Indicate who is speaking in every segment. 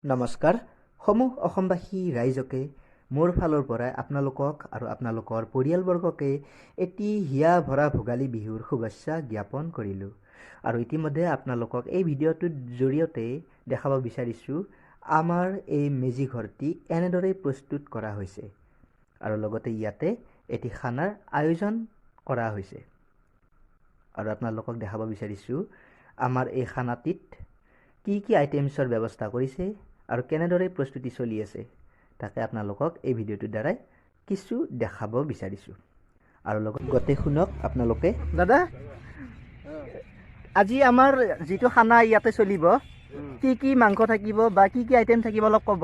Speaker 1: নমস্কাৰ সমূহ অসমবাসী ৰাইজকে মোৰ ফালৰ পৰা আপোনালোকক আৰু আপোনালোকৰ পৰিয়ালবৰ্গকে এটি হিয়া ভৰা ভোগালী বিহুৰ শুভেচ্ছা জ্ঞাপন কৰিলোঁ আৰু ইতিমধ্যে আপোনালোকক এই ভিডিঅ'টোৰ জৰিয়তে দেখাব বিচাৰিছোঁ আমাৰ এই মেজি ঘৰটি এনেদৰে প্ৰস্তুত কৰা হৈছে আৰু লগতে ইয়াতে এটি খানাৰ আয়োজন কৰা হৈছে আৰু আপোনালোকক দেখাব বিচাৰিছোঁ আমাৰ এই খানাটিত কি আইটেমছৰ ব্যৱস্থা কৰিছে আৰু কেনেদৰে প্ৰস্তুতি চলি আছে তাকে আপোনালোকক এই ভিডিঅ'টোৰ দ্বাৰাই কিছু দেখাব বিচাৰিছোঁ আৰু লগত গতে শুনক আপোনালোকে দাদা আজি আমাৰ যিটো খানা ইয়াতে চলিব কি মাংস থাকিব বা কি আইটেম থাকিব অলপ ক'ব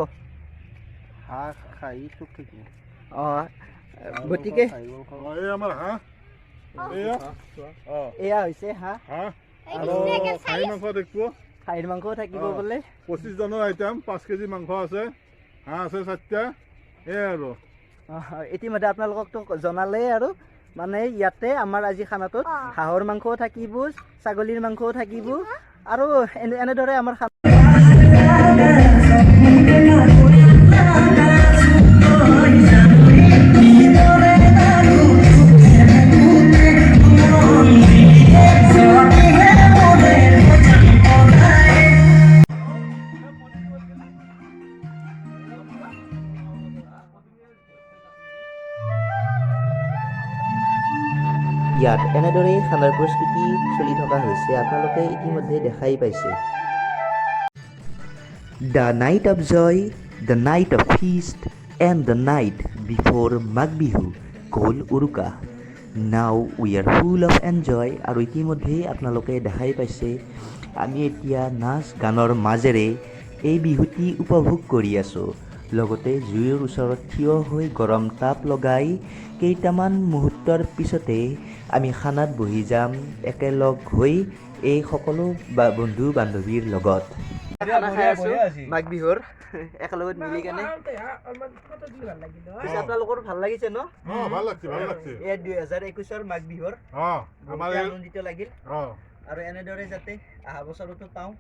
Speaker 2: হাঁহ খাই চব থাকিব
Speaker 1: গতিকে
Speaker 2: এয়া
Speaker 1: হৈছে হাঁহ
Speaker 2: আৰু খাহী মাংস দেখিব
Speaker 1: খাহীৰ মাংসও থাকিব বোলে
Speaker 2: 25 জনৰ আইটেম 5 কেজি মাংস আছে হাঁহ আছে 4টা এয়া আৰু
Speaker 1: ইতিমধ্যে আপোনালোককতো জনালেই আৰু মানে ইয়াতে আমাৰ আজি খানাটোত হাঁহৰ মাংসও থাকিব ছাগলীৰ মাংসও থাকিব আৰু এনেদৰে আমাৰ ইয়াত এনেদৰে খানাৰ প্ৰস্তুতি চলি থকা হৈছে আপোনালোকে ইতিমধ্যে দেখাই পাইছে the night of joy the night of feast and the night বিফ'ৰ মাঘ বিহু কল Uruka now we are full of enjoy আৰু ইতিমধ্যে আপোনালোকে দেখাই পাইছে আমি এতিয়া নাচ গানৰ মাজেৰে এই বিহুটি উপভোগ কৰি আছোঁ লগতে জুইৰ ওচৰত থিয় হৈ গৰম তাপ লগাই কেইটামান মুহূৰ্তৰ পিছতে আমি খানাত বহি যাম একেলগ হৈ এই সকলো বন্ধু বান্ধৱীৰ লগত মাঘ বিহুৰ একেলগত মিলি কেনে আপোনালোকৰ ভাল লাগিছে ন
Speaker 2: ভাল লাগছে
Speaker 1: 2021ৰ মাঘ বিহুৰ আনন্দিত লাগিল আৰু এনেদৰে যাতে অহা বছৰতো পাওঁ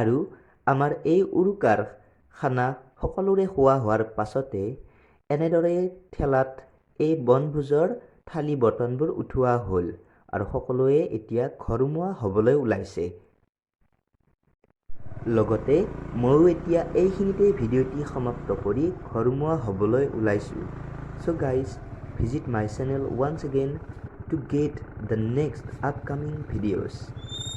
Speaker 1: আৰু আমাৰ এই উৰুকাৰ খানা সকলোৰে খোৱা হোৱাৰ পাছতে এনেদৰে ঠেলাত এই বনভোজৰ থালি বৰ্তনবোৰ উঠোৱা হ'ল আৰু সকলোৱে এতিয়া ঘৰমুৱা হ'বলৈ ওলাইছে লগতে ময়ো এতিয়া এইখিনিতে ভিডিঅ'টি সমাপ্ত কৰি ঘৰমুৱা হ'বলৈ ওলাইছোঁ so' guys visit my channel once again to get the next upcoming videos